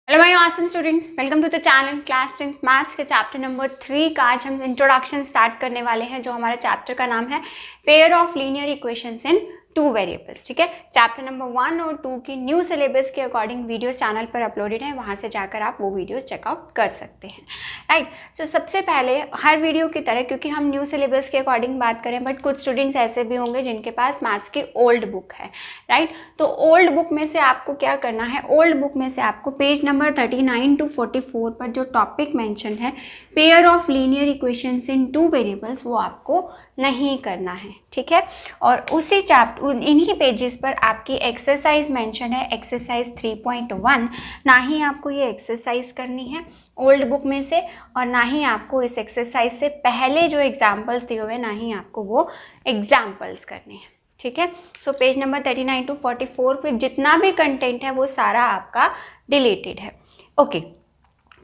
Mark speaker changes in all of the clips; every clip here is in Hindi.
Speaker 1: Hello my awesome students, welcome to the channel class 10 maths के चैप्टर नंबर 3 का आज हम इंट्रोडक्शन स्टार्ट करने वाले हैं। जो हमारे चैप्टर का नाम है pair of linear equations in two variables. ठीक है, चैप्टर नंबर 1 और 2 की न्यू सिलेबस के अकॉर्डिंग वीडियोस चैनल पर अपलोडेड है, वहां से जाकर आप वो वीडियोस चेकआउट कर सकते हैं। राइट, सो सबसे पहले हर वीडियो की तरह, क्योंकि हम न्यू सिलेबस के अकॉर्डिंग बात करें, बट कुछ स्टूडेंट्स ऐसे भी होंगे जिनके पास मैथ्स की ओल्ड बुक है। राइट, तो ओल्ड बुक में से आपको क्या करना है, ओल्ड बुक में से आपको पेज नंबर 39 to 44 पर जो टॉपिक मेंशन है pair of linear equations in two variables, वो आपको नहीं करना है। ठीक है, और उसी चैप्टर इन्हीं पेजेस पर आपकी एक्सरसाइज मेंशन है, एक्सरसाइज 3.1। ना ही आपको ये एक्सरसाइज करनी है ओल्ड बुक में से, और ना ही आपको इस एक्सरसाइज से पहले जो एग्जाम्पल्स दिए हुए, ना ही आपको वो एग्जाम्पल्स करने हैं। ठीक है, सो पेज नंबर 39 to 44 पे जितना भी कंटेंट है वो सारा आपका डिलीटेड है। ओके,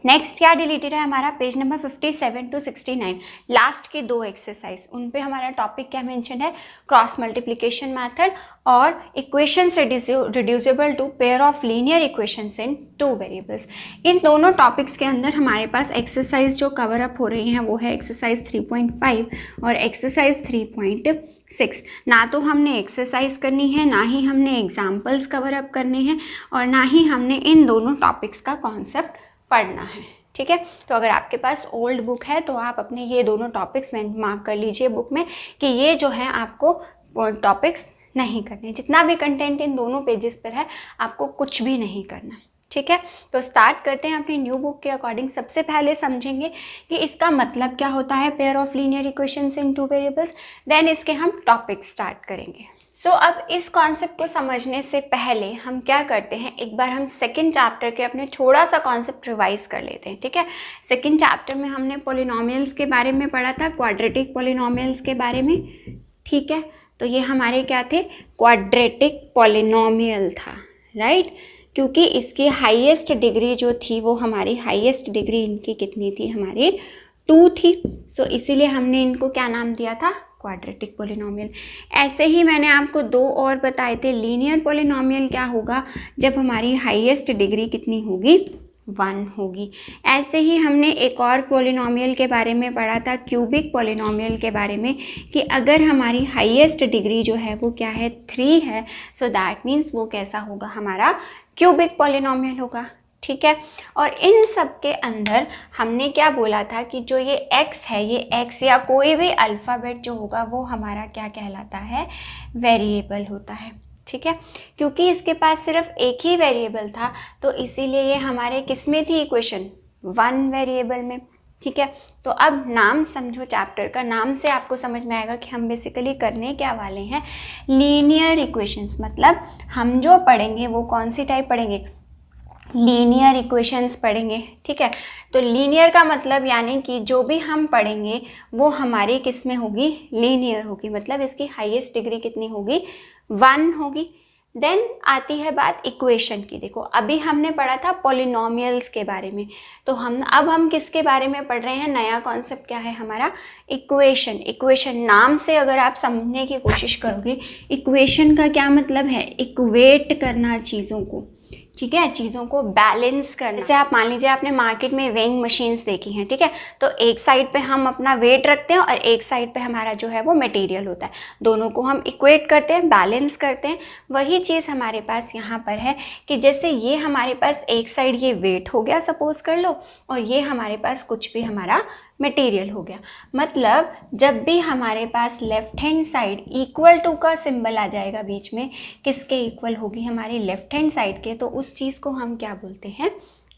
Speaker 1: नेक्स्ट क्या डिलीटेड है हमारा, पेज नंबर 57 to 69 लास्ट के दो एक्सरसाइज, उन पे हमारा टॉपिक क्या मेंशन है, क्रॉस मल्टीप्लिकेशन मेथड और equations reducible to pair of linear equations in two variables. इन दोनों टॉपिक्स के अंदर हमारे पास एक्सरसाइज जो कवर अप हो रही हैं वो है एक्सरसाइज 3.5 और एक्सरसाइज 3.6। ना तो हमने एक्सरसाइज करनी है, ना ही हमने एग्जाम्पल्स कवर अप करने हैं, और ना ही हमने इन दोनों टॉपिक्स का कॉन्सेप्ट पढ़ना है। ठीक है, तो अगर आपके पास ओल्ड बुक है तो आप अपने ये दोनों टॉपिक्स में मार्क कर लीजिए बुक में कि ये जो है आपको टॉपिक्स नहीं करने। जितना भी कंटेंट इन दोनों पेजेस पर है आपको कुछ भी नहीं करना। ठीक है, तो स्टार्ट करते हैं अपनी न्यू बुक के अकॉर्डिंग। सबसे पहले समझेंगे कि इसका मतलब क्या होता है pair of linear equations in two variables, then इसके हम टॉपिक स्टार्ट करेंगे। सो अब इस कॉन्सेप्ट को समझने से पहले हम क्या करते हैं, एक बार हम सेकंड चैप्टर के अपने थोड़ा सा कॉन्सेप्ट रिवाइज कर लेते हैं। ठीक है, सेकंड चैप्टर में हमने पॉलिनोमियल्स के बारे में पढ़ा था, क्वाड्रेटिक पॉलिनोमियल्स के बारे में। ठीक है, तो ये हमारे क्या थे, क्वाड्रेटिक पॉलिनोमियल था। राइट, क्योंकि इसकी हाईएस्ट डिग्री जो थी वो हमारी हाईएस्ट डिग्री इनकी कितनी थी, हमारी 2 थी। सो इसीलिए हमने इनको क्या नाम दिया था, क्वाड्रेटिक पॉलिनोमियल। ऐसे ही मैंने आपको दो और बताए थे, लीनियर पॉलिनोमियल क्या होगा जब हमारी हाईएस्ट डिग्री कितनी होगी, 1 होगी। ऐसे ही हमने एक और पॉलिनोमियल के बारे में पढ़ा था, क्यूबिक पॉलिनोमियल के बारे में, कि अगर हमारी हाईएस्ट डिग्री जो है वो क्या है, 3 है, सो दैट मीन्स वो कैसा होगा, हमारा क्यूबिक पॉलिनोमियल होगा। ठीक है, और इन सब के अंदर हमने क्या बोला था कि जो ये x है, ये x या कोई भी अल्फ़ाबेट जो होगा वो हमारा क्या कहलाता है, वेरिएबल होता है। ठीक है, क्योंकि इसके पास सिर्फ एक ही वेरिएबल था तो इसीलिए ये हमारे किस में थी इक्वेशन, 1 वेरिएबल में। ठीक है, तो अब नाम समझो, चैप्टर का नाम से आपको समझ में आएगा कि हम बेसिकली करने क्या वाले हैं, लीनियर इक्वेशंस। मतलब हम जो पढ़ेंगे वो कौन सी टाइप पढ़ेंगे, लीनियर इक्वेशंस पढ़ेंगे। ठीक है, तो लीनियर का मतलब यानी कि जो भी हम पढ़ेंगे वो हमारी किस में होगी, लीनियर होगी। मतलब इसकी हाईएस्ट डिग्री कितनी होगी, 1 होगी। देन आती है बात इक्वेशन की। देखो अभी हमने पढ़ा था पॉलिनोमियल्स के बारे में, तो अब हम किसके बारे में पढ़ रहे हैं, नया कॉन्सेप्ट क्या है हमारा, इक्वेशन। इक्वेशन नाम से अगर आप समझने की कोशिश करोगे, इक्वेशन का क्या मतलब है, इक्वेट करना चीज़ों को। ठीक है, चीज़ों को बैलेंस करना। जैसे आप मान लीजिए आपने मार्केट में वेइंग मशीन्स देखी हैं। ठीक है, तो एक साइड पे हम अपना वेट रखते हैं और एक साइड पे हमारा जो है वो मटेरियल होता है, दोनों को हम इक्वेट करते हैं, बैलेंस करते हैं। वही चीज़ हमारे पास यहाँ पर है कि जैसे ये हमारे पास एक साइड ये वेट हो गया सपोज कर लो, और ये हमारे पास कुछ भी हमारा मटेरियल हो गया। मतलब जब भी हमारे पास left hand side equal to का सिंबल आ जाएगा बीच में, किसके इक्वल होगी, हमारी लेफ्ट हैंड साइड के, तो उस चीज़ को हम क्या बोलते हैं,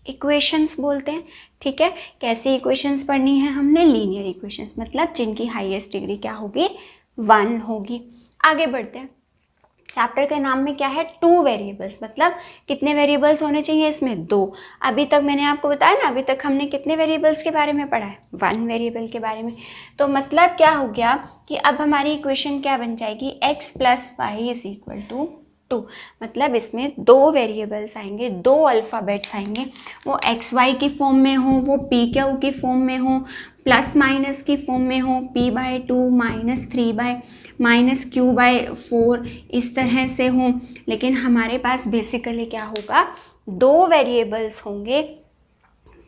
Speaker 1: इक्वेशंस बोलते हैं। ठीक है, कैसी इक्वेशंस पढ़नी है हमने, लीनियर इक्वेशंस, मतलब जिनकी हाईएस्ट डिग्री क्या होगी, 1 होगी। आगे बढ़ते हैं, चैप्टर के नाम में क्या है, 2 वेरिएबल्स। मतलब कितने वेरिएबल्स होने चाहिए इसमें, 2। अभी तक मैंने आपको बताया ना, अभी तक हमने कितने वेरिएबल्स के बारे में पढ़ा है, 1 वेरिएबल के बारे में। तो मतलब क्या हो गया कि अब हमारी इक्वेशन क्या बन जाएगी, x + y = 2। मतलब इसमें 2 वेरिएबल्स आएंगे, 2 अल्फ़ाबेट्स आएंगे, वो एक्स वाई की फॉर्म में हो, वो पी क्यू की फॉर्म में हो, प्लस माइनस की फॉर्म में हो, p/2 -3 -q/4 इस तरह से हो। लेकिन हमारे पास बेसिकली क्या होगा, 2 वेरिएबल्स होंगे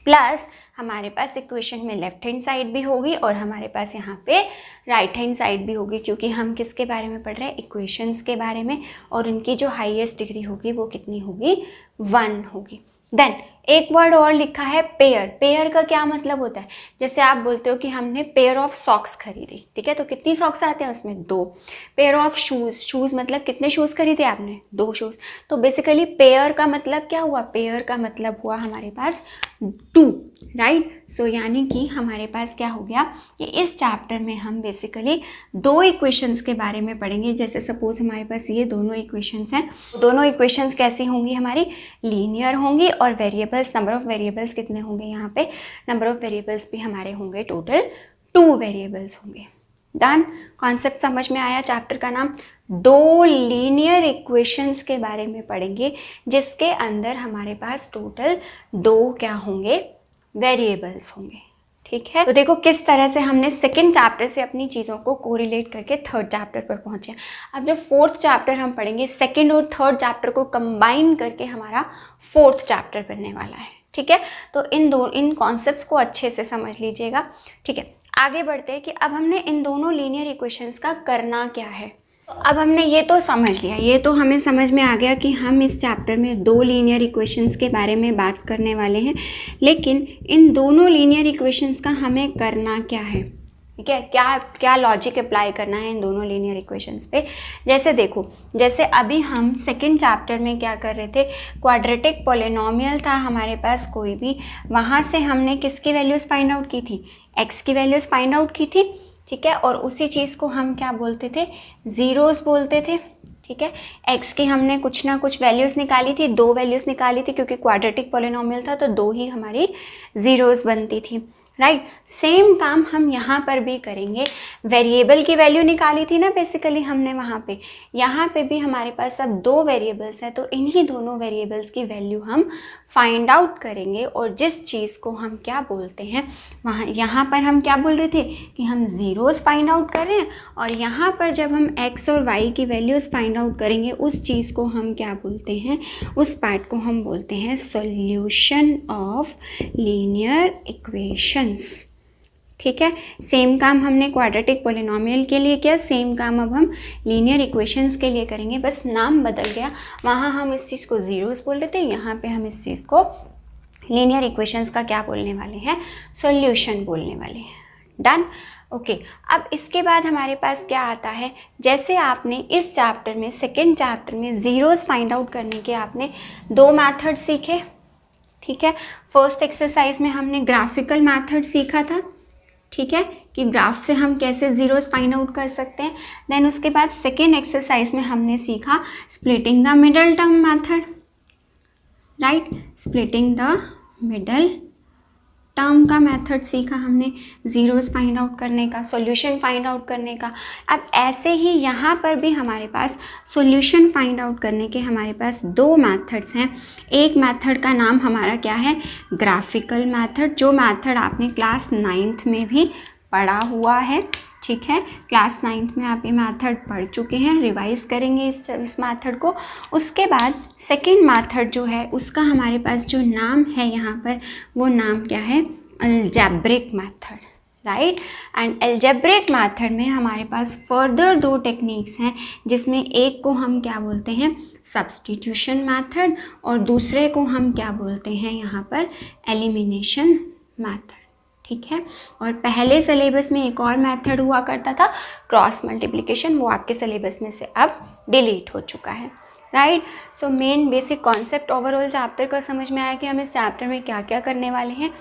Speaker 1: प्लस हमारे पास इक्वेशन में लेफ्ट हैंड साइड भी होगी और हमारे पास यहाँ पे राइट हैंड साइड भी होगी, क्योंकि हम किसके बारे में पढ़ रहे हैं, इक्वेशंस के बारे में, और उनकी जो हाईएस्ट डिग्री होगी वो कितनी होगी, 1 होगी। देन एक वर्ड और लिखा है पेयर। पेयर का क्या मतलब होता है, जैसे आप बोलते हो कि हमने पेयर ऑफ सॉक्स खरीदी, ठीक है, तो कितनी सॉक्स आते हैं उसमें, 2। पेयर ऑफ शूज़, शूज़ मतलब कितने शूज़ खरीदे आपने, 2 शूज़। तो बेसिकली पेयर का मतलब क्या हुआ, पेयर का मतलब हुआ हमारे पास 2, राइट। सो यानी कि हमारे पास क्या हो गया कि इस चैप्टर में हम बेसिकली 2 इक्वेशंस के बारे में पढ़ेंगे। जैसे सपोज हमारे पास ये दोनों इक्वेशंस हैं, दोनों इक्वेशंस कैसी होंगी, हमारी लीनियर होंगी, और वेरिएबल्स, नंबर ऑफ वेरिएबल्स कितने होंगे यहाँ पे, नंबर ऑफ वेरिएबल्स भी हमारे होंगे टोटल 2 वेरिएबल्स होंगे। डन, कॉन्सेप्ट समझ में आया। चैप्टर का नाम 2 लीनियर इक्वेशंस के बारे में पढ़ेंगे, जिसके अंदर हमारे पास टोटल 2 क्या होंगे, वेरिएबल्स होंगे, ठीक है। तो देखो किस तरह से हमने सेकंड चैप्टर से अपनी चीज़ों को कोरिलेट करके थर्ड चैप्टर पर पहुंचे। अब जो फोर्थ चैप्टर हम पढ़ेंगे, सेकंड और थर्ड चैप्टर को कंबाइन करके हमारा फोर्थ चैप्टर बनने वाला है, ठीक है। तो इन कॉन्सेप्ट्स को अच्छे से समझ लीजिएगा, ठीक है। आगे बढ़ते हैं कि अब हमने इन दोनों लीनियर इक्वेशंस का करना क्या है। तो अब हमने ये तो समझ लिया, ये तो हमें समझ में आ गया कि हम इस चैप्टर में 2 लीनियर इक्वेशंस के बारे में बात करने वाले हैं, लेकिन इन दोनों लीनियर इक्वेशंस का हमें करना क्या है, ठीक है, क्या क्या लॉजिक अप्लाई करना है इन दोनों लीनियर इक्वेशंस पे। जैसे देखो, जैसे अभी हम सेकंड चैप्टर में क्या कर रहे थे, क्वाड्रेटिक पॉलिनोमियल था हमारे पास कोई भी, वहाँ से हमने किसकी वैल्यूज़ फाइंड आउट की थी, एक्स की वैल्यूज़ फाइंड आउट की थी, ठीक है। और उसी चीज़ को हम क्या बोलते थे, ज़ीरोज़ बोलते थे, ठीक है। एक्स की हमने कुछ ना कुछ वैल्यूज़ निकाली थी, 2 वैल्यूज़ निकाली थी, क्योंकि क्वाड्रेटिक पॉलिनोमियल था तो 2 ही हमारी ज़ीरोज़ बनती थी, राइट। सेम काम हम यहाँ पर भी करेंगे। वेरिएबल की वैल्यू निकाली थी ना बेसिकली हमने वहाँ पे, यहाँ पे भी हमारे पास अब 2 वेरिएबल्स हैं, तो इन्हीं दोनों वेरिएबल्स की वैल्यू हम फाइंड आउट करेंगे। और जिस चीज़ को हम क्या बोलते हैं, वहाँ यहाँ पर हम क्या बोल रहे थे कि हम ज़ीरोज़ फाइंड आउट कर रहे हैं, और यहाँ पर जब हम एक्स और वाई की वैल्यूज़ फाइंड आउट करेंगे, उस चीज़ को हम क्या बोलते हैं, उस पार्ट को हम बोलते हैं सॉल्यूशन ऑफ लीनियर इक्वेशंस, ठीक है। सेम काम हमने क्वाड्रेटिक पॉलिनोमियल के लिए किया, सेम काम अब हम लीनियर इक्वेशंस के लिए करेंगे, बस नाम बदल गया। वहाँ हम इस चीज़ को ज़ीरोज़ बोल रहे थे, यहाँ पे हम इस चीज़ को लीनियर इक्वेशंस का क्या बोलने वाले हैं, सॉल्यूशन बोलने वाले हैं। Done, okay. अब इसके बाद हमारे पास क्या आता है, जैसे आपने इस चैप्टर में, सेकेंड चैप्टर में ज़ीरोज़ फाइंड आउट करने के आपने 2 मैथड सीखे, ठीक है। फर्स्ट एक्सरसाइज में हमने ग्राफिकल मैथड सीखा था, ठीक है, कि ग्राफ से हम कैसे ज़ीरोज़ फाइंड आउट कर सकते हैं। देन उसके बाद सेकेंड एक्सरसाइज में हमने सीखा splitting the middle term method, right, splitting the middle term का मेथड सीखा हमने, ज़ीरोज़ फाइंड आउट करने का, सॉल्यूशन फाइंड आउट करने का। अब ऐसे ही यहाँ पर भी हमारे पास सॉल्यूशन फाइंड आउट करने के हमारे पास 2 मेथड्स हैं। एक मेथड का नाम हमारा क्या है, ग्राफिकल मेथड, जो मेथड आपने क्लास 9th में भी पढ़ा हुआ है, ठीक है। क्लास 9th में आप ये मेथड पढ़ चुके हैं, रिवाइज करेंगे इस मेथड को। उसके बाद सेकंड मेथड जो है उसका हमारे पास जो नाम है यहाँ पर, वो नाम क्या है, algebraic method, right. And algebraic method में हमारे पास फर्दर 2 टेक्निक्स हैं, जिसमें एक को हम क्या बोलते हैं, सब्स्टिट्यूशन मेथड, और दूसरे को हम क्या बोलते हैं यहाँ पर, एलिमिनेशन मेथड, ठीक है। और पहले सिलेबस में एक और मेथड हुआ करता था, क्रॉस मल्टीप्लिकेशन, वो आपके सिलेबस में से अब डिलीट हो चुका है, right. So main basic concept overall chapter का समझ में आया कि हम इस चैप्टर में क्या क्या करने वाले हैं।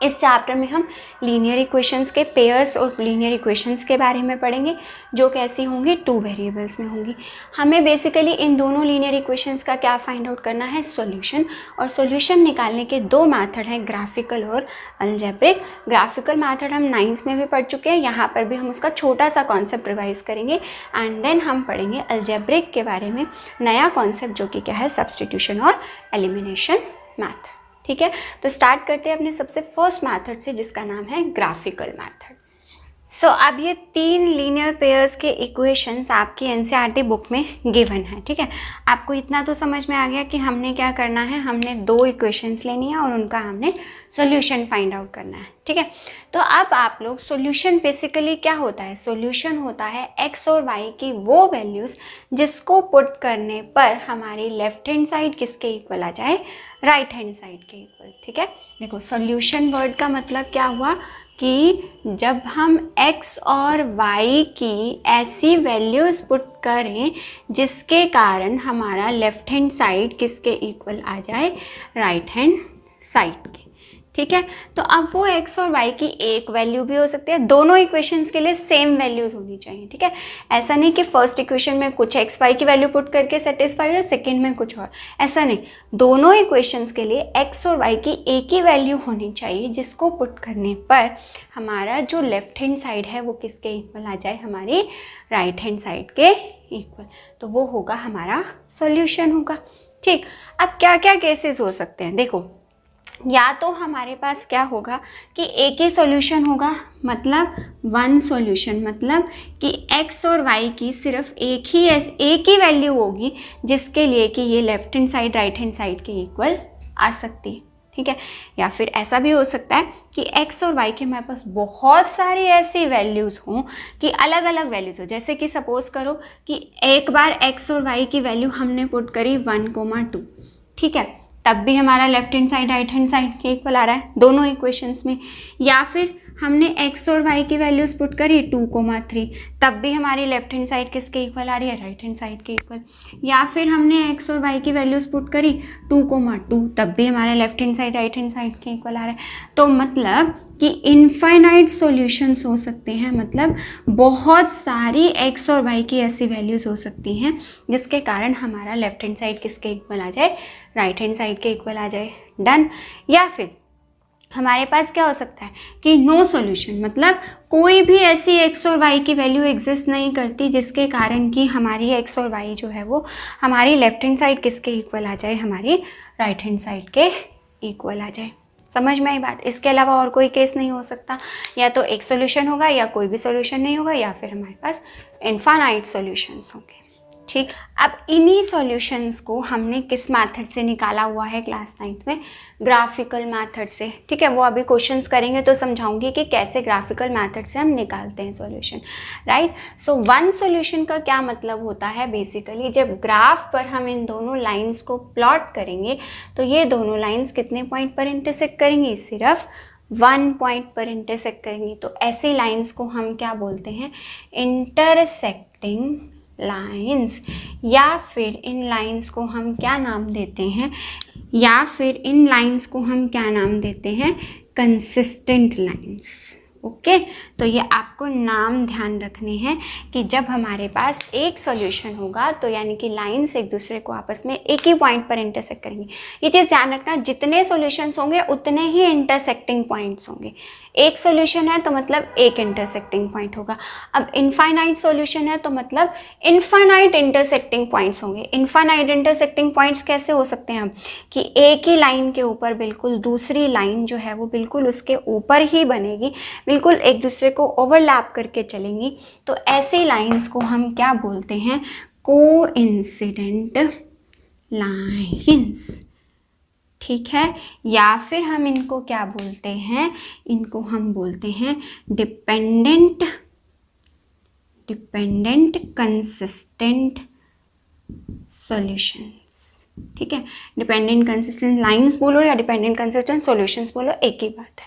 Speaker 1: इस चैप्टर में हम लीनियर इक्वेशंस के पेयर्स और लीनियर इक्वेशंस के बारे में पढ़ेंगे, जो कैसी होंगी, 2 वेरिएबल्स में होंगी। हमें बेसिकली इन दोनों लीनियर इक्वेशंस का क्या फाइंड आउट करना है, सॉल्यूशन। और सॉल्यूशन निकालने के 2 मेथड हैं, ग्राफिकल और अलजेब्रिक। ग्राफिकल मेथड हम 9th में भी पढ़ चुके हैं, यहाँ पर भी हम उसका छोटा सा कॉन्सेप्ट रिवाइज करेंगे। एंड देन हम पढ़ेंगे अलजेब्रिक के बारे में नया कॉन्सेप्ट, जो कि क्या है, सब्स्टिट्यूशन और एलिमिनेशन मैथड, ठीक है। तो स्टार्ट करते हैं अपने सबसे फर्स्ट मैथड से, जिसका नाम है ग्राफिकल मैथड। सो अब ये 3 लीनियर पेयर्स के इक्वेशंस आपकी एनसीईआरटी बुक में गिवन है, ठीक है। आपको इतना तो समझ में आ गया कि हमने क्या करना है, हमने 2 इक्वेशंस लेनी है और उनका हमने सॉल्यूशन फाइंड आउट करना है, ठीक है। तो अब आप लोग सॉल्यूशन बेसिकली क्या होता है, सॉल्यूशन होता है x और y की वो वैल्यूज़ जिसको पुट करने पर हमारी लेफ्ट हैंड साइड किसके इक्वल आ जाए, राइट हैंड साइड के इक्वल, ठीक है। देखो सॉल्यूशन वर्ड का मतलब क्या हुआ कि जब हम x और y की ऐसी वैल्यूज़ पुट करें जिसके कारण हमारा लेफ्ट हैंड साइड किसके इक्वल आ जाए, राइट हैंड साइड के, ठीक है। तो अब वो x और y की एक वैल्यू भी हो सकती है, दोनों इक्वेशंस के लिए सेम वैल्यूज़ होनी चाहिए, ठीक है। ऐसा नहीं कि फर्स्ट इक्वेशन में कुछ x y की वैल्यू पुट करके सेटिस्फाइड और सेकंड में कुछ और, ऐसा नहीं। दोनों इक्वेशंस के लिए x और y की एक ही वैल्यू होनी चाहिए जिसको पुट करने पर हमारा जो लेफ्ट हैंड साइड है वो किसके इक्वल आ जाए, हमारी राइट हैंड साइड के इक्वल। तो वो होगा हमारा सॉल्यूशन होगा, ठीक। अब क्या क्या केसेस हो सकते हैं, देखो या तो हमारे पास क्या होगा कि एक ही सॉल्यूशन होगा, मतलब वन सॉल्यूशन, मतलब कि x और y की सिर्फ एक ही वैल्यू होगी जिसके लिए कि ये left hand side right hand side के इक्वल आ सकती है, ठीक है। या फिर ऐसा भी हो सकता है कि x और y के हमारे पास बहुत सारी ऐसी वैल्यूज़ हों कि अलग अलग वैल्यूज़ हो, जैसे कि सपोज़ करो कि एक बार x और y की वैल्यू हमने पुट करी 1,2, ठीक है, तब भी हमारा left hand side right hand side के इक्वल आ रहा है दोनों इक्वेशंस में। या फिर हमने x और y की वैल्यूज़ पुट करी 2,3, तब भी हमारी लेफ्ट हैंड साइड किसके इक्वल आ रही है, राइट हैंड साइड के इक्वल। या फिर हमने x और y की वैल्यूज़ पुट करी 2,2, तब भी हमारे left hand side right hand side के इक्वल आ रहा है। तो मतलब कि इनफाइनाइट सॉल्यूशंस हो सकते हैं, मतलब बहुत सारी x और y की ऐसी वैल्यूज़ हो सकती हैं जिसके कारण हमारा लेफ्ट हैंड साइड किसके इक्वल आ जाए, राइट हैंड साइड के इक्वल आ जाए, डन। या फिर हमारे पास क्या हो सकता है कि नो सॉल्यूशन, मतलब कोई भी ऐसी x और y की वैल्यू एग्जिस्ट नहीं करती जिसके कारण कि हमारी x और y जो है वो हमारी लेफ्ट हैंड साइड किसके इक्वल आ जाए, हमारी राइट हैंड साइड के इक्वल आ जाए। समझ में आई बात। इसके अलावा और कोई केस नहीं हो सकता, या तो एक सॉल्यूशन होगा या कोई भी सॉल्यूशन नहीं होगा, या फिर हमारे पास इनफाइनाइट सॉल्यूशंस होंगे, ठीक। अब इन्हीं सॉल्यूशंस को हमने किस मेथड से निकाला हुआ है क्लास 9th में, ग्राफिकल मेथड से, ठीक है। वो अभी क्वेश्चंस करेंगे तो समझाऊंगी कि कैसे ग्राफिकल मेथड से हम निकालते हैं solution, right. So one solution का क्या मतलब होता है, बेसिकली जब ग्राफ पर हम इन दोनों लाइंस को प्लॉट करेंगे तो ये दोनों लाइंस कितने पॉइंट पर इंटरसेक्ट करेंगी, सिर्फ 1 पॉइंट पर इंटरसेक्ट करेंगी। तो ऐसी लाइंस को हम क्या बोलते हैं, इंटरसेक्टिंग लाइंस, या फिर इन लाइंस को हम क्या नाम देते हैं, कंसिस्टेंट लाइंस, ओके। तो ये आपको नाम ध्यान रखने हैं कि जब हमारे पास एक सॉल्यूशन होगा तो यानी कि लाइंस एक दूसरे को आपस में एक ही पॉइंट पर इंटरसेक्ट करेंगी। ये चीज़ ध्यान रखना, जितने सॉल्यूशंस होंगे उतने ही इंटरसेक्टिंग पॉइंट्स होंगे। एक सॉल्यूशन है तो मतलब एक इंटरसेक्टिंग पॉइंट होगा। अब इनफाइनाइट सॉल्यूशन है तो मतलब इनफाइनाइट इंटरसेक्टिंग पॉइंट्स होंगे। इनफाइनाइट इंटरसेक्टिंग पॉइंट्स कैसे हो सकते हैं हम, कि एक ही लाइन के ऊपर बिल्कुल दूसरी लाइन जो है वो बिल्कुल उसके ऊपर ही बनेगी, बिल्कुल एक दूसरे को ओवरलैप करके चलेंगी। तो ऐसी लाइंस को हम क्या बोलते हैं, कोइंसिडेंट लाइंस, ठीक है। या फिर हम इनको क्या बोलते हैं, इनको हम बोलते हैं डिपेंडेंट कंसिस्टेंट सॉल्यूशंस, ठीक है। डिपेंडेंट कंसिस्टेंट लाइंस बोलो या डिपेंडेंट कंसिस्टेंट सॉल्यूशंस बोलो, एक ही बात है,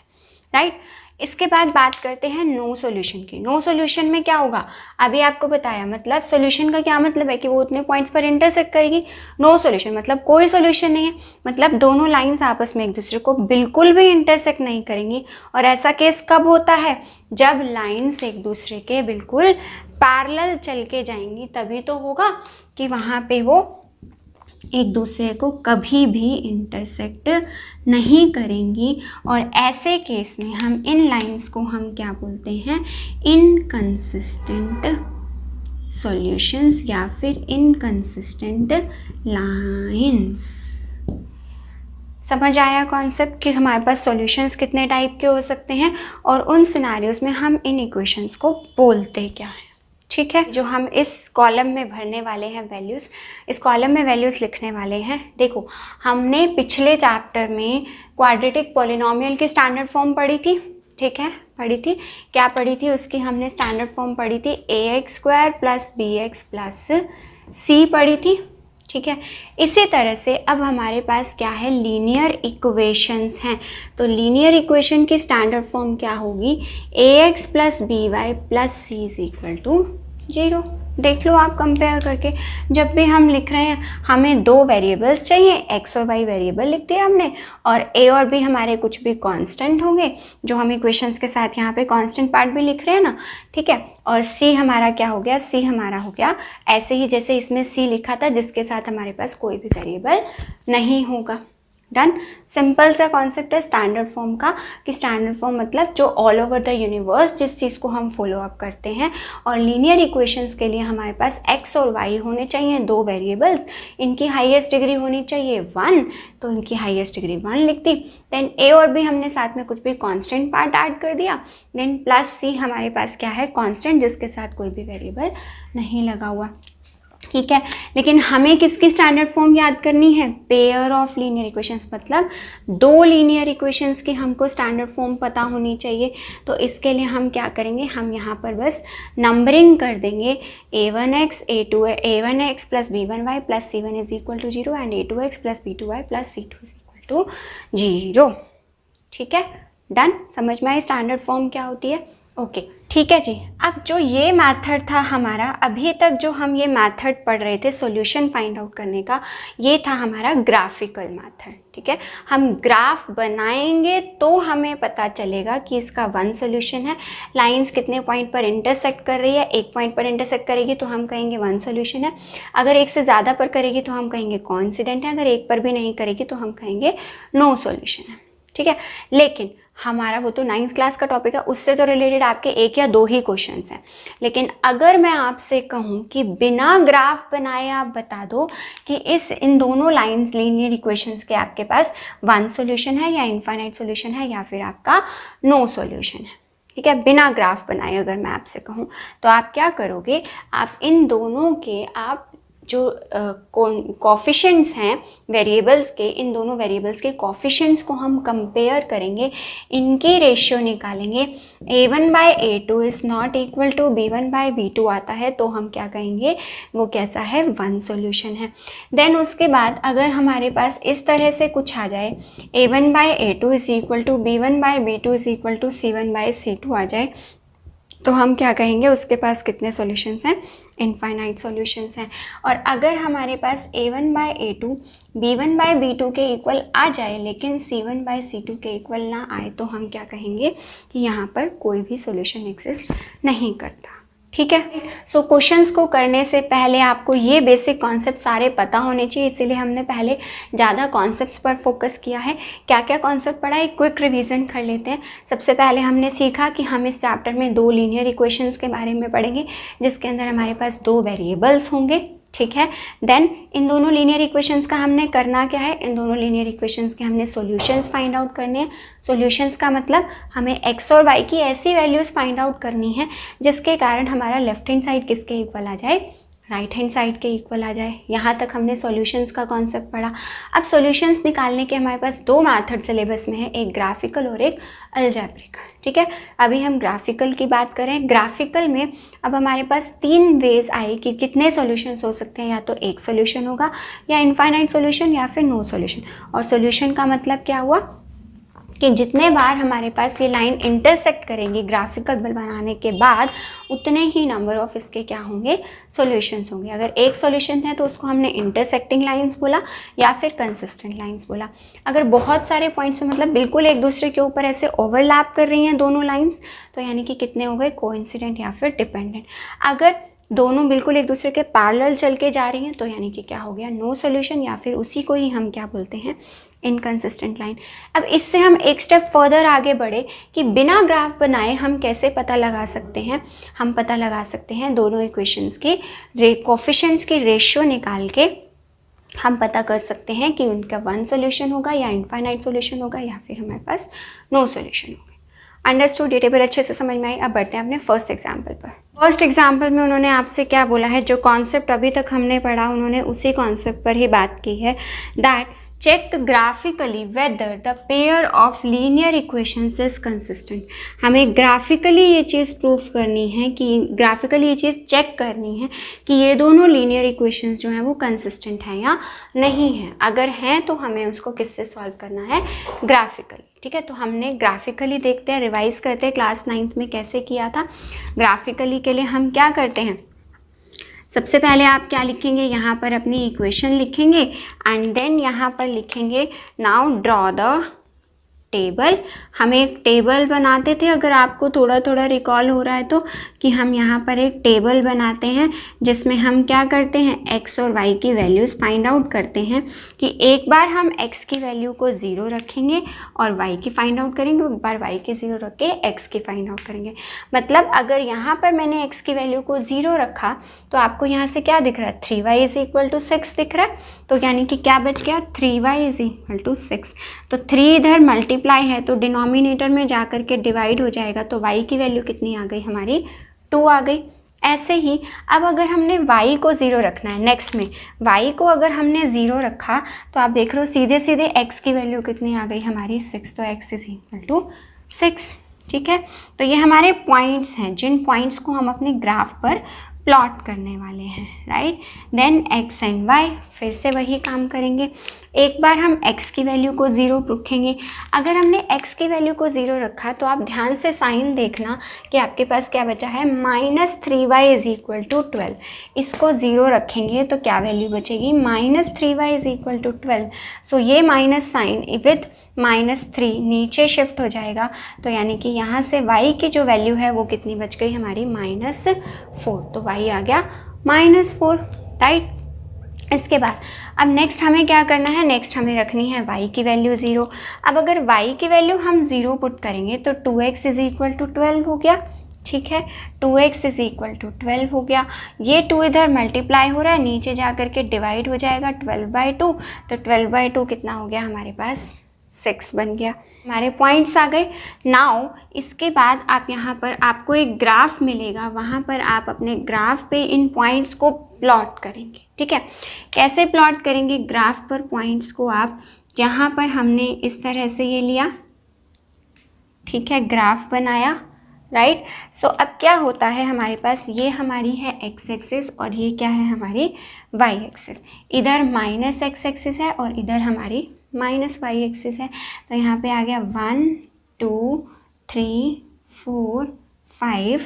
Speaker 1: राइट। इसके बाद बात करते हैं नो सॉल्यूशन की। नो सॉल्यूशन में क्या होगा, अभी आपको बताया, मतलब सॉल्यूशन का क्या मतलब है कि वो उतने पॉइंट्स पर इंटरसेक्ट करेगी। नो सॉल्यूशन मतलब कोई सॉल्यूशन नहीं है, मतलब दोनों लाइंस आपस में एक दूसरे को बिल्कुल भी इंटरसेक्ट नहीं करेंगी। और ऐसा केस कब होता है, जब लाइंस एक दूसरे के बिल्कुल पैरेलल चल के जाएंगी, तभी तो होगा कि वहाँ पे वो एक दूसरे को कभी भी इंटरसेक्ट नहीं करेंगी। और ऐसे केस में हम इन लाइंस को हम क्या बोलते हैं, इनकंसिस्टेंट सॉल्यूशंस या फिर इनकंसिस्टेंट लाइंस। समझ आया कॉन्सेप्ट कि हमारे पास सॉल्यूशंस कितने टाइप के हो सकते हैं और उन सिनेरियोज में हम इन इक्वेशंस को बोलते क्या हैं। ठीक है, जो हम इस कॉलम में भरने वाले हैं वैल्यूज़, इस कॉलम में वैल्यूज़ लिखने वाले हैं। देखो, हमने पिछले चैप्टर में क्वाड्रेटिक पॉलिनोमियल की स्टैंडर्ड फॉर्म पढ़ी थी। ठीक है, पढ़ी थी। क्या पढ़ी थी? उसकी हमने स्टैंडर्ड फॉर्म पढ़ी थी ax² + bx + c पढ़ी थी। ठीक है, इसी तरह से अब हमारे पास क्या है? लीनियर इक्वेशंस हैं। तो लीनियर इक्वेशन की स्टैंडर्ड फॉर्म क्या होगी? ax + by + c = 0। देख लो आप कंपेयर करके, जब भी हम लिख रहे हैं हमें दो वेरिएबल्स चाहिए, x और y वेरिएबल लिख दिया हमने, और a और b हमारे कुछ भी कांस्टेंट होंगे, जो हम इक्वेशंस के साथ यहाँ पे कांस्टेंट पार्ट भी लिख रहे हैं ना। ठीक है, और c हमारा क्या हो गया? c हमारा हो गया ऐसे ही जैसे इसमें c लिखा था, जिसके साथ हमारे पास कोई भी वेरिएबल नहीं होगा। डन। सिंपल सा कॉन्सेप्ट है स्टैंडर्ड फॉर्म का, कि स्टैंडर्ड फॉर्म मतलब जो ऑल ओवर द यूनिवर्स जिस चीज़ को हम फॉलो अप करते हैं। और लीनियर इक्वेशंस के लिए हमारे पास x और y होने चाहिए, दो वेरिएबल्स, इनकी हाईएस्ट डिग्री होनी चाहिए 1, तो इनकी हाईएस्ट डिग्री 1 लिख दी। देन a और b हमने साथ में कुछ भी कांस्टेंट पार्ट ऐड कर दिया। देन +c हमारे पास क्या है? कांस्टेंट, जिसके साथ कोई भी वेरिएबल नहीं लगा हुआ। ठीक है, लेकिन हमें किसकी स्टैंडर्ड फॉर्म याद करनी है? पेयर ऑफ लीनियर इक्वेशंस, मतलब दो लीनियर इक्वेशंस की हमको स्टैंडर्ड फॉर्म पता होनी चाहिए। तो इसके लिए हम क्या करेंगे? हम यहाँ पर बस नंबरिंग कर देंगे, a1x + b1y + c1 = 0 and a2x + b2y + c2 = 0। ठीक है, डन। समझ में आई स्टैंडर्ड फॉर्म क्या होती है? ओके, ठीक है जी। अब जो ये मेथड था हमारा, अभी तक जो हम ये मेथड पढ़ रहे थे सॉल्यूशन फाइंड आउट करने का, ये था हमारा ग्राफिकल मेथड। ठीक है, हम ग्राफ बनाएंगे तो हमें पता चलेगा कि इसका 1 सॉल्यूशन है। लाइंस कितने पॉइंट पर इंटरसेक्ट कर रही है? 1 पॉइंट पर इंटरसेक्ट करेगी तो हम कहेंगे 1 सॉल्यूशन है। अगर एक से ज़्यादा पर करेगी तो हम कहेंगे कोइंसिडेंट है। अगर एक पर भी नहीं करेगी तो हम कहेंगे नो सॉल्यूशन है। ठीक है, लेकिन हमारा वो तो 9th क्लास का टॉपिक है, उससे तो रिलेटेड आपके 1 या 2 ही क्वेश्चंस हैं। लेकिन अगर मैं आपसे कहूँ कि बिना ग्राफ बनाए आप बता दो कि इन दोनों लाइंस लीनियर इक्वेशंस के आपके पास 1 सॉल्यूशन है या इनफाइनाइट सॉल्यूशन है या फिर आपका नो सॉल्यूशन है। ठीक है, बिना ग्राफ बनाए अगर मैं आपसे कहूँ तो आप क्या करोगे? आप इन दोनों के आप जो कोफिशिएंट्स हैं वेरिएबल्स के, इन दोनों वेरिएबल्स के कोफिशिएंट्स को हम कंपेयर करेंगे, इनकी रेशियो निकालेंगे। a1/a2 is not equal to b1/b2 आता है तो हम क्या कहेंगे? वो कैसा है? 1 सॉल्यूशन है। देन उसके बाद अगर हमारे पास इस तरह से कुछ आ जाए, a1/a2 is equal to b1/b2 is equal to c1/c2 आ जाए, तो हम क्या कहेंगे? उसके पास कितने सॉल्यूशंस हैं? इनफाइनाइट सॉल्यूशंस हैं। और अगर हमारे पास a1/a2 b1/b2 के इक्वल आ जाए लेकिन c1/c2 के इक्वल ना आए, तो हम क्या कहेंगे? कि यहाँ पर कोई भी सॉल्यूशन एग्जिस्ट नहीं करता। ठीक है, सो क्वेश्चंस को करने से पहले आपको ये बेसिक कॉन्सेप्ट सारे पता होने चाहिए, इसीलिए हमने पहले ज़्यादा कॉन्सेप्ट्स पर फोकस किया है। क्या क्या कॉन्सेप्ट पढ़ा है, क्विक रिवीजन कर लेते हैं। सबसे पहले हमने सीखा कि हम इस चैप्टर में 2 लीनियर इक्वेशंस के बारे में पढ़ेंगे, जिसके अंदर हमारे पास 2 वेरिएबल्स होंगे। ठीक है, देन इन दोनों लीनियर इक्वेशंस का हमने करना क्या है? इन दोनों लीनियर इक्वेशंस के हमने सॉल्यूशंस फाइंड आउट करने हैं। सॉल्यूशंस का मतलब हमें x और y की ऐसी वैल्यूज़ फाइंड आउट करनी है जिसके कारण हमारा लेफ्ट हैंड साइड किसके इक्वल आ जाए? राइट हैंड साइड के इक्वल आ जाए। यहाँ तक हमने सॉल्यूशंस का कॉन्सेप्ट पढ़ा। अब सॉल्यूशंस निकालने के हमारे पास 2 मेथड सिलेबस में है, एक ग्राफिकल और एक अलजेब्रिक। ठीक है, अभी हम ग्राफिकल की बात करें। ग्राफिकल में अब हमारे पास 3 वेज आए कि कितने सॉल्यूशंस हो सकते हैं, या तो एक सॉल्यूशन होगा या इनफाइनाइट सॉल्यूशन या फिर नो सॉल्यूशन। और सॉल्यूशन का मतलब क्या हुआ? कि जितने बार हमारे पास ये लाइन इंटरसेक्ट करेंगी ग्राफिकल बनाने के बाद, उतने ही नंबर ऑफ इसके क्या होंगे? सॉल्यूशंस होंगे। अगर एक सॉल्यूशन है तो उसको हमने इंटरसेक्टिंग लाइंस बोला या फिर कंसिस्टेंट लाइंस बोला। अगर बहुत सारे पॉइंट्स में मतलब बिल्कुल एक दूसरे के ऊपर ऐसे ओवरलैप कर रही हैं दोनों लाइंस, तो यानी कि कितने हो गए? कोइंसिडेंट या फिर डिपेंडेंट। अगर दोनों बिल्कुल एक दूसरे के पैरेलल चल के जा रही हैं तो यानी कि क्या हो गया? नो सॉल्यूशन, या फिर उसी को ही हम क्या बोलते हैं? Inconsistent line. अब इससे हम एक स्टेप फर्दर आगे बढ़े कि बिना ग्राफ बनाए हम कैसे पता लगा सकते हैं? हम पता लगा सकते हैं दोनों इक्वेशंस के कोफिशिएंट्स की रेशियो निकाल के हम पता कर सकते हैं कि उनका वन सोल्यूशन होगा या इनफाइनाइट सोल्यूशन होगा या फिर हमारे पास नो सोल्यूशन होगा। अंडरस्टूड, ये टेबल अच्छे से समझ में आई। अब बढ़ते हैं अपने फर्स्ट एग्जाम्पल पर। फर्स्ट एग्जाम्पल में उन्होंने आपसे क्या बोला है, जो कॉन्सेप्ट अभी तक हमने पढ़ा उन्होंने उसी कॉन्सेप्ट पर ही बात की है। That check graphically whether the pair of linear equations is consistent. हमें ग्राफिकली ये चीज़ प्रूफ करनी है कि ग्राफिकली ये चीज़ चेक करनी है कि ये दोनों लीनियर इक्वेशंस जो हैं वो कंसिस्टेंट हैं या नहीं हैं। अगर हैं तो हमें उसको किससे सॉल्व करना है, ग्राफिकली। ठीक है, तो हमने ग्राफिकली देखते हैं, रिवाइज करते हैं क्लास 9th में कैसे किया था। ग्राफिकली के लिए हम क्या करते हैं, सबसे पहले आप क्या लिखेंगे, यहाँ पर अपनी इक्वेशन लिखेंगे एंड देन यहाँ पर लिखेंगे नाउ ड्रॉ द टेबल। हम एक टेबल बनाते थे, अगर आपको थोड़ा थोड़ा रिकॉल हो रहा है तो, कि हम यहाँ पर एक टेबल बनाते हैं जिसमें हम क्या करते हैं, x और y की वैल्यूज़ फाइंड आउट करते हैं। कि एक बार हम x की वैल्यू को 0 रखेंगे और y की फाइंड आउट करेंगे, एक बार y की 0 रख के x की फाइंड आउट करेंगे। मतलब अगर यहाँ पर मैंने x की वैल्यू को 0 रखा तो आपको यहाँ से क्या दिख रहा है, 3y इज इक्वल टू 6 दिख रहा है। तो यानी कि क्या बच गया, 3y इज इक्वल टू 6। तो 3 इधर मल्टीप्लाई है तो डिनोमिनेटर में जा कर के डिवाइड हो जाएगा, तो y की वैल्यू कितनी आ गई हमारी, 2 आ गई। ऐसे ही अब अगर हमने y को 0 रखना है, नेक्स्ट में y को अगर हमने 0 रखा तो आप देख रहे हो सीधे सीधे x की वैल्यू कितनी आ गई हमारी, 6। तो x इज इक्वल टू 6। ठीक है, तो ये हमारे पॉइंट्स हैं जिन पॉइंट्स को हम अपने ग्राफ पर प्लॉट करने वाले हैं, right. Then x and y, फिर से वही काम करेंगे। एक बार हम x की वैल्यू को 0 रखेंगे। अगर हमने x की वैल्यू को 0 रखा तो आप ध्यान से साइन देखना कि आपके पास क्या बचा है, -3y इज इक्वल टू 12। इसको 0 रखेंगे तो क्या वैल्यू बचेगी, -3y इज इक्वल टू 12। सो ये माइनस साइन विथ -3 नीचे शिफ्ट हो जाएगा, तो यानी कि यहाँ से y की जो वैल्यू है वो कितनी बच गई हमारी, -4। तो y आ गया -4, राइट। इसके बाद अब नेक्स्ट हमें क्या करना है, नेक्स्ट हमें रखनी है y की वैल्यू 0। अब अगर y की वैल्यू हम 0 पुट करेंगे तो 2x इज इक्वल टू 12 हो गया। ठीक है, 2x इज इक्वल टू 12 हो गया। ये 2 इधर मल्टीप्लाई हो रहा है, नीचे जा कर के डिवाइड हो जाएगा 12/2। तो 12/2 कितना हो गया हमारे पास, 6 बन गया। हमारे पॉइंट्स आ गए। नाउ इसके बाद आप यहाँ पर आपको एक ग्राफ मिलेगा, वहाँ पर आप अपने ग्राफ पे इन पॉइंट्स को प्लॉट करेंगे। ठीक है, कैसे प्लॉट करेंगे ग्राफ पर पॉइंट्स को आप, यहाँ पर हमने इस तरह से ये लिया, ठीक है, ग्राफ बनाया, राइट। सो अब क्या होता है हमारे पास, ये हमारी है x एक्सिस और ये क्या है हमारी y एक्सिस। इधर -x एक्सिस है और इधर हमारी -y एक्सिस है। तो यहाँ पे आ गया 1 2 3 4 5,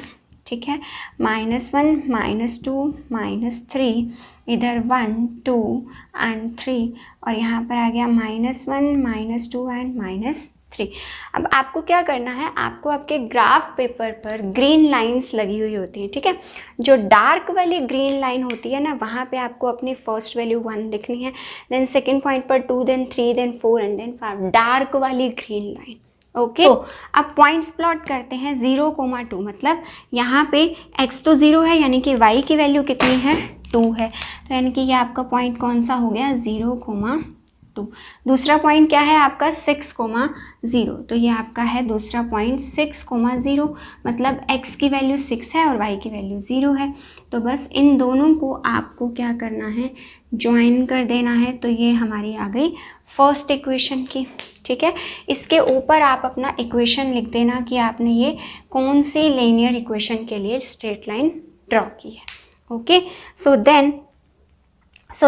Speaker 1: ठीक है, -1 -2 -3, इधर 1 2 एंड 3 और यहाँ पर आ गया -1 -2 एंड -3। अब आपको क्या करना है, आपको आपके ग्राफ पेपर पर ग्रीन लाइंस लगी हुई होती हैं। ठीक है, जो डार्क वाली ग्रीन लाइन होती है ना, वहाँ पे आपको अपनी फर्स्ट वैल्यू 1 लिखनी है, देन सेकंड पॉइंट पर 2, then 3, then 4 and then 5, dark वाली ग्रीन लाइन। ओके, तो अब पॉइंट्स प्लॉट करते हैं 0,2, मतलब यहाँ पे x तो 0 है, यानी कि y की वैल्यू कितनी है, 2 है। तो यानी कि ये आपका पॉइंट कौन सा हो गया, 0,2। दूसरा पॉइंट क्या है आपका, 6,0। तो ये आपका है दूसरा पॉइंट 6,0, मतलब x की वैल्यू 6 है और y की वैल्यू 0 है। तो बस इन दोनों को आपको क्या करना है, ज्वाइन कर देना है। तो ये हमारी आ गई फर्स्ट इक्वेशन की। ठीक है, इसके ऊपर आप अपना इक्वेशन लिख देना कि आपने ये कौन सी लीनियर इक्वेशन के लिए स्ट्रेट लाइन ड्रॉ की है। ओके, सो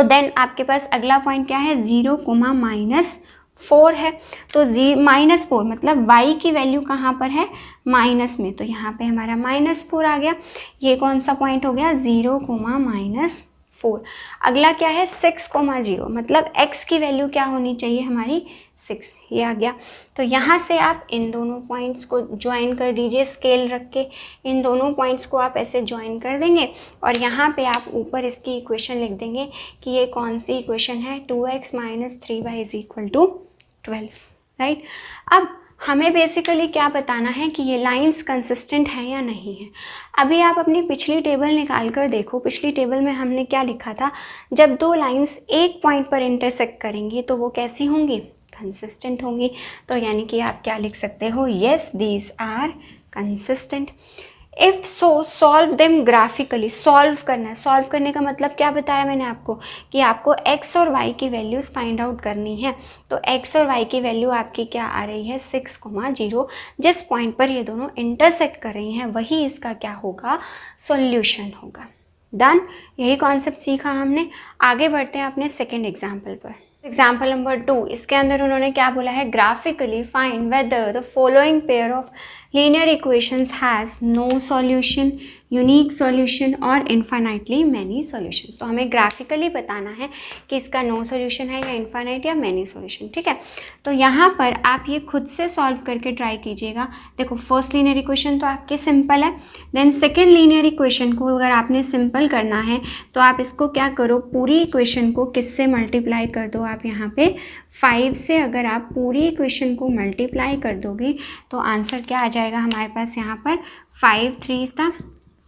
Speaker 1: देन आपके पास अगला पॉइंट क्या है, 0,-4 है। तो -4 मतलब y की वैल्यू कहाँ पर है, माइनस में, तो यहाँ पे हमारा -4 आ गया। ये कौन सा पॉइंट हो गया, 0,-4। अगला क्या है, 6,0, मतलब x की वैल्यू क्या होनी चाहिए हमारी, 6, ये आ गया। तो यहाँ से आप इन दोनों पॉइंट्स को ज्वाइन कर दीजिए, स्केल रख के इन दोनों पॉइंट्स को आप ऐसे ज्वाइन कर देंगे और यहाँ पे आप ऊपर इसकी इक्वेशन लिख देंगे कि ये कौन सी इक्वेशन है, 2x - 3y = 12, राइट। अब हमें बेसिकली क्या बताना है कि ये लाइंस कंसिस्टेंट है या नहीं है। अभी आप अपनी पिछली टेबल निकाल कर देखो, पिछली टेबल में हमने क्या लिखा था, जब दो लाइंस एक पॉइंट पर इंटरसेक्ट करेंगी तो वो कैसी होंगी, कंसिस्टेंट होंगी। तो यानी कि आप क्या लिख सकते हो, yes these are consistent. If so solve them graphically, solve करना है। सॉल्व करने का मतलब क्या बताया मैंने आपको कि आपको x और y की वैल्यूज़ फाइंड आउट करनी है। तो x और y की वैल्यू आपकी क्या आ रही है, 6,0। जिस पॉइंट पर ये दोनों इंटरसेक्ट कर रही हैं वही इसका क्या होगा, सॉल्यूशन होगा। डन, यही कॉन्सेप्ट सीखा हमने। आगे बढ़ते हैं अपने सेकेंड एग्जाम्पल पर। एग्जाम्पल नंबर 2, इसके अंदर उन्होंने क्या बोला है, graphically find whether the following pair of linear equations has no solution, unique solution और इन्फाइनाइटली मैनी सॉल्यूशंस। तो हमें ग्राफिकली बताना है कि इसका नो सॉल्यूशन है या इन्फाइनाइट या मैनी सॉल्यूशन, ठीक है। तो यहाँ पर आप ये खुद से सॉल्व करके ट्राई कीजिएगा। देखो फर्स्ट लीनियर इक्वेशन तो आपकी सिंपल है, देन सेकेंड लीनियर इक्वेशन को अगर आपने सिंपल करना है तो आप इसको क्या करो, पूरी इक्वेशन को किससे मल्टीप्लाई कर दो, आप यहाँ पे 5 से अगर आप पूरी इक्वेशन को मल्टीप्लाई कर दोगे तो आंसर क्या आ जाएगा हमारे पास, यहाँ पर 5 3 था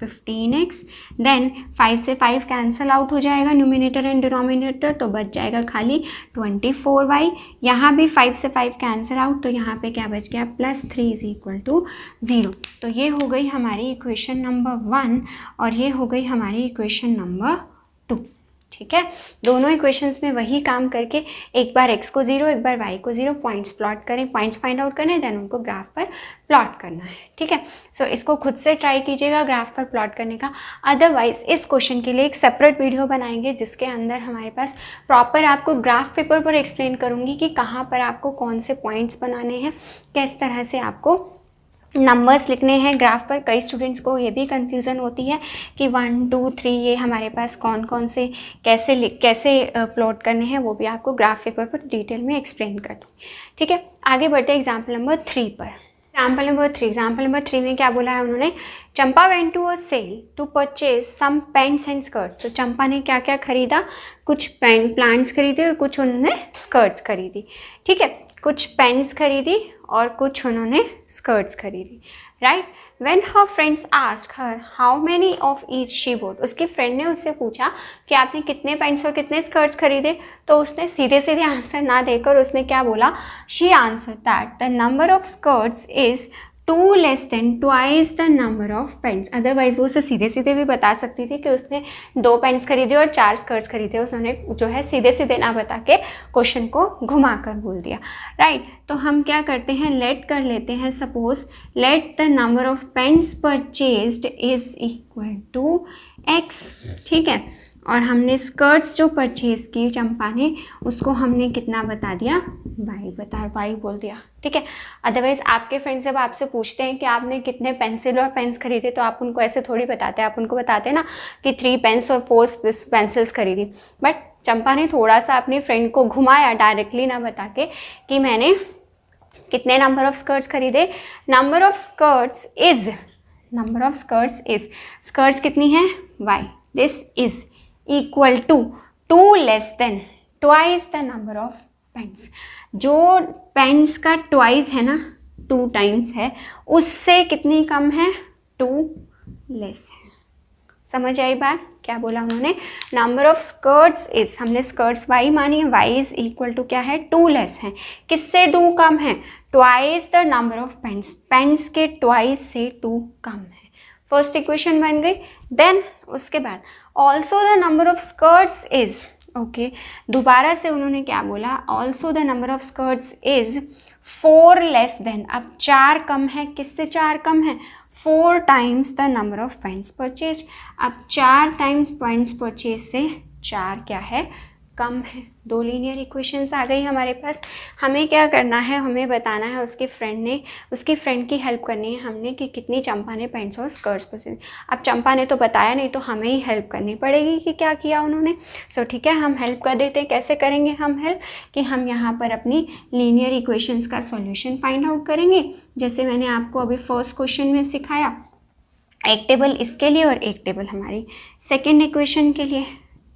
Speaker 1: 15x, देन 5 से 5 कैंसिल आउट हो जाएगा न्यूमिनेटर एंड डिनोमिनेटर, तो बच जाएगा खाली 24y। यहाँ भी 5 से 5 कैंसिल आउट, तो यहाँ पे क्या बच गया, +3 = 0। तो ये हो गई हमारी इक्वेशन नंबर 1 और ये हो गई हमारी इक्वेशन नंबर 2, ठीक है। दोनों इक्वेशंस में वही काम करके एक बार x को 0 एक बार y को 0 पॉइंट्स प्लॉट करें, पॉइंट्स फाइंड आउट करना है, देन उनको ग्राफ पर प्लॉट करना है, ठीक है। सो इसको खुद से ट्राई कीजिएगा ग्राफ पर प्लॉट करने का। अदरवाइज इस क्वेश्चन के लिए एक सेपरेट वीडियो बनाएंगे जिसके अंदर हमारे पास प्रॉपर आपको ग्राफ पेपर पर एक्सप्लेन करूँगी कि कहाँ पर आपको कौन से पॉइंट्स बनाने हैं, किस तरह से आपको नंबर्स लिखने हैं ग्राफ पर। कई स्टूडेंट्स को ये भी कंफ्यूजन होती है कि 1 2 3 ये हमारे पास कौन कौन से कैसे प्लॉट करने हैं, वो भी आपको ग्राफ पेपर पर डिटेल में एक्सप्लेन कर दूँ, ठीक है। आगे बढ़ते हैं एग्जाम्पल नंबर 3 पर। एग्जाम्पल नंबर 3 में क्या बोला है उन्होंने, Champa went to a sale to purchase some pants and skirts. तो चंपा ने क्या क्या खरीदा, कुछ प्लांट्स खरीदे और कुछ उन्होंने स्कर्ट्स खरीदी, ठीक है। कुछ पेन्स खरीदी और कुछ उन्होंने स्कर्ट्स खरीदी, right. When her friends asked her how many of each she bought, उसकी फ्रेंड ने उससे पूछा कि आपने कितने पेंट्स और कितने स्कर्ट्स खरीदे, तो उसने सीधे सीधे आंसर ना देकर उसमें क्या बोला, she answer that the number of skirts is 2 less than twice the number of pants। Otherwise वो उसे सीधे सीधे भी बता सकती थी कि उसने 2 पेंट्स खरीदे और 4 स्कर्ट्स खरीदे, उसने जो है सीधे सीधे ना बता के क्वेश्चन को घुमा कर बोल दिया, राइट। तो हम क्या करते हैं, लेट कर लेते हैं, suppose let the number of pants purchased is equal to x, ठीक है। और हमने स्कर्ट्स जो परचेज की चंपा ने उसको हमने कितना बता दिया, y बोल दिया, ठीक है। अदरवाइज आपके फ्रेंड्स जब आपसे पूछते हैं कि आपने कितने पेंसिल और पेन्स खरीदे तो आप उनको ऐसे थोड़ी बताते हैं, आप उनको बताते हैं ना कि 3 पेन्स और 4 पेंसिल्स खरीदी। बट चंपा ने थोड़ा सा अपनी फ्रेंड को घुमाया, डायरेक्टली ना बता के कि मैंने कितने नंबर ऑफ स्कर्ट्स खरीदे। Number of skirts is skirts कितनी है y, this is equal to 2 less than twice the number of pants. जो पेंट्स का ट्वाइस है ना, 2 टाइम्स है, उससे कितनी कम है, 2 लेस है। समझ आई बात, क्या बोला उन्होंने, नंबर ऑफ स्कर्ट्स इज, हमने स्कर्ट्स y मानी है, y इज इक्वल टू क्या है, 2 लेस है, किससे 2 कम है, twice the number of paints, paints के ट्वाइस से 2 कम है। फर्स्ट इक्वेशन बन गई। देन उसके बाद also the number of skirts is, okay, दोबारा से उन्होंने क्या बोला, also the number of skirts is 4 less than, अब 4 कम है, किससे 4 कम है, 4 times the number of paints purchase. अब 4 टाइम्स पेंट्स परचेज से 4 क्या है, कम है। 2 लीनियर इक्वेशंस आ गई हमारे पास। हमें क्या करना है, हमें बताना है उसकी फ्रेंड की हेल्प करनी है हमने कि कितनी चंपा ने पेंट्स और स्कर्ट्स पसंद। अब चंपा ने तो बताया नहीं, तो हमें ही हेल्प करनी पड़ेगी कि क्या किया उन्होंने। सो ठीक है, हम हेल्प कर देते हैं। कैसे करेंगे हम हेल्प, कि हम यहाँ पर अपनी लीनियर इक्वेशंस का सॉल्यूशन फाइंड आउट करेंगे। जैसे मैंने आपको अभी फर्स्ट क्वेश्चन में सिखाया, एक टेबल इसके लिए और एक टेबल हमारी सेकेंड इक्वेशन के लिए,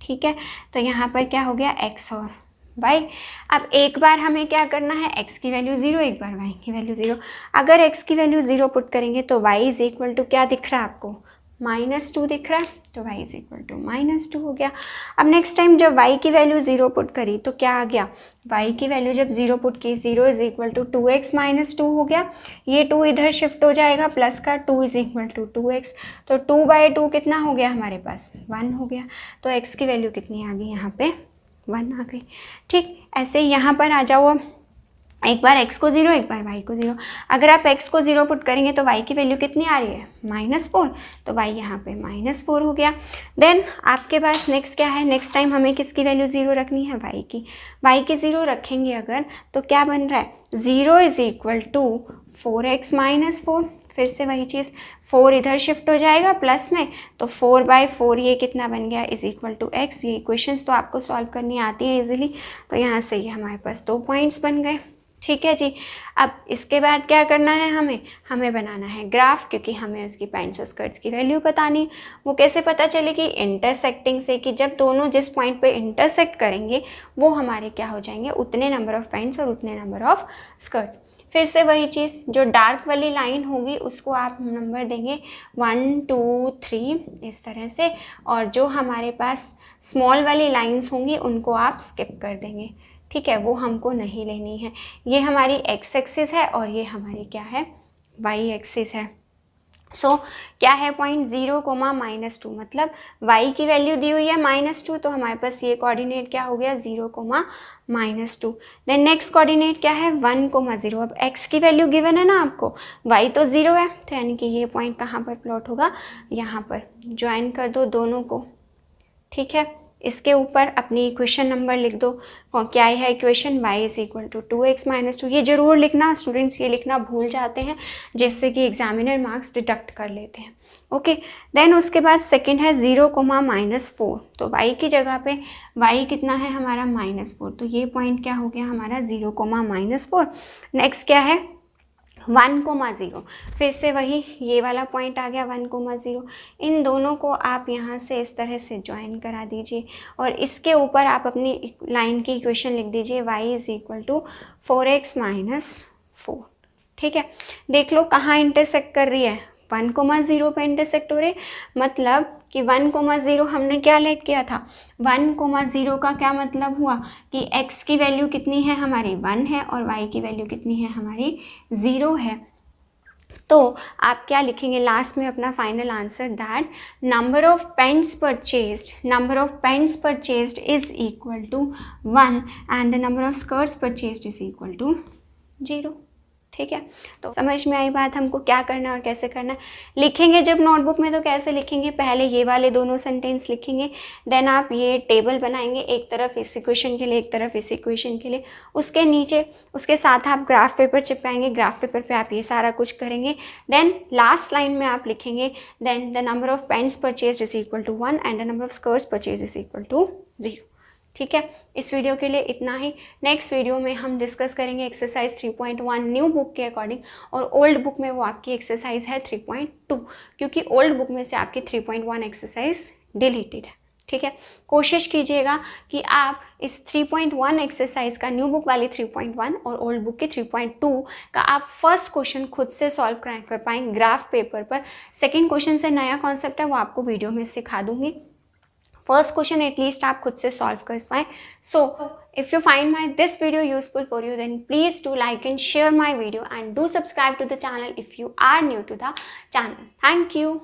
Speaker 1: ठीक है। तो यहाँ पर क्या हो गया, x और y। अब एक बार हमें क्या करना है, x की वैल्यू 0, एक बार y की वैल्यू 0। अगर x की वैल्यू 0 पुट करेंगे तो y इज इक्वल टू क्या दिख रहा है आपको, -2 दिख रहा है, तो y इज इक्वल टू -2 हो गया। अब नेक्स्ट टाइम जब y की वैल्यू 0 पुट करी तो क्या आ गया, y की वैल्यू जब 0 पुट की 0 इज इक्वल टू 2x - 2 हो गया। ये 2 इधर शिफ्ट हो जाएगा, प्लस का 2 इज इक्वल टू 2x, तो 2/2 कितना हो गया हमारे पास, 1 हो गया। तो x की वैल्यू कितनी आ गई यहाँ पे, 1 आ गई। ठीक, ऐसे ही यहाँ पर आ जाओ, एक बार x को 0, एक बार y को 0। अगर आप x को 0 पुट करेंगे तो y की वैल्यू कितनी आ रही है, -4, तो y यहाँ पे -4 हो गया। देन आपके पास नेक्स्ट क्या है, नेक्स्ट टाइम हमें किसकी वैल्यू 0 रखनी है, y की 0 रखेंगे अगर, तो क्या बन रहा है, 0 इज इक्वल टू 4x - 4। फिर से वही चीज़, 4 इधर शिफ्ट हो जाएगा प्लस में, तो 4/4 ये कितना बन गया, इज इक्वल टू x। ये इक्वेशंस तो आपको सॉल्व करनी आती है इजीली, तो यहाँ से ये हमारे पास 2 पॉइंट्स बन गए। ठीक है जी। अब इसके बाद क्या करना है, हमें बनाना है ग्राफ, क्योंकि हमें उसकी पैंट्स और स्कर्ट्स की वैल्यू बतानी। वो कैसे पता चलेगी, इंटरसेक्टिंग से, कि जब दोनों जिस पॉइंट पे इंटरसेक्ट करेंगे वो हमारे क्या हो जाएंगे, उतने नंबर ऑफ पैंट्स और उतने नंबर ऑफ स्कर्ट्स। फिर से वही चीज़, जो डार्क वाली लाइन होगी उसको आप नंबर देंगे 1 2 3 इस तरह से, और जो हमारे पास स्मॉल वाली लाइंस होंगी उनको आप स्किप कर देंगे। ठीक है, वो हमको नहीं लेनी है। ये हमारी x एक्सिस है और ये हमारी क्या है, y एक्सिस है। सो क्या है पॉइंट 0, -2, मतलब y की वैल्यू दी हुई है -2, तो हमारे पास ये कोऑर्डिनेट क्या हो गया, 0, -2। देन नेक्स्ट कोऑर्डिनेट क्या है, 1, 0। अब x की वैल्यू गिवन है ना आपको, y तो 0 है, तो यानी कि ये पॉइंट कहाँ पर प्लॉट होगा, यहाँ पर। ज्वाइन कर दो दोनों को। ठीक है, इसके ऊपर अपनी इक्वेशन नंबर लिख दो। क्या है equation, y is equal to 2x - 2। ये जरूर लिखना स्टूडेंट्स, ये लिखना भूल जाते हैं जिससे कि एग्जामिनर मार्क्स डिडक्ट कर लेते हैं। ओके, देन उसके बाद सेकंड है 0, -4। तो y की जगह पे y कितना है हमारा, -4, तो ये पॉइंट क्या हो गया हमारा, 0, -4। नेक्स्ट क्या है 1, 0। फिर से वही ये वाला पॉइंट आ गया 1, 0। इन दोनों को आप यहाँ से इस तरह से ज्वाइन करा दीजिए, और इसके ऊपर आप अपनी लाइन की इक्वेशन लिख दीजिए, y is equal to 4x - 4। ठीक है, देख लो कहाँ इंटरसेक्ट कर रही है, 1, 0 पे इंटरसेक्ट हो रहे, मतलब कि 1, 0 हमने क्या लेट किया था, 1, 0 का क्या मतलब हुआ कि x की वैल्यू कितनी है हमारी, 1 है, और y की वैल्यू कितनी है हमारी, 0 है। तो आप क्या लिखेंगे लास्ट में अपना final answer, that number of pants purchased is equal to 1 and the number of skirts purchased is equal to 0। ठीक है, तो समझ में आई बात, हमको क्या करना है और कैसे करना है। लिखेंगे जब नोटबुक में तो कैसे लिखेंगे, पहले ये वाले दोनों सेंटेंस लिखेंगे, देन आप ये टेबल बनाएंगे, एक तरफ इस इक्वेशन के लिए, एक तरफ इस इक्वेशन के लिए, उसके नीचे उसके साथ आप ग्राफ पेपर चिपकाएंगे, ग्राफ पेपर पे आप ये सारा कुछ करेंगे। देन लास्ट लाइन में आप लिखेंगे, then the number of pants purchased is equal to 1 and the number of skirts purchased is equal to 0। ठीक है, इस वीडियो के लिए इतना ही। नेक्स्ट वीडियो में हम डिस्कस करेंगे एक्सरसाइज 3.1 न्यू बुक के अकॉर्डिंग, और ओल्ड बुक में वो आपकी एक्सरसाइज है 3.2, क्योंकि ओल्ड बुक में से आपकी 3.1 एक्सरसाइज डिलीटेड है। ठीक है, कोशिश कीजिएगा कि आप इस 3.1 एक्सरसाइज का, न्यू बुक वाली 3.1 और ओल्ड बुक की 3.2 का आप फर्स्ट क्वेश्चन खुद से सॉल्व कर पाएँ ग्राफ पेपर पर। सेकेंड क्वेश्चन से नया कॉन्सेप्ट है, वो आपको वीडियो में सिखा दूंगी। फर्स्ट क्वेश्चन एटलीस्ट आप खुद से सॉल्व कर पाएँ। सो if you find this video useful for you, then please do like and share my video and do subscribe to the channel if you are new to the channel. Thank you.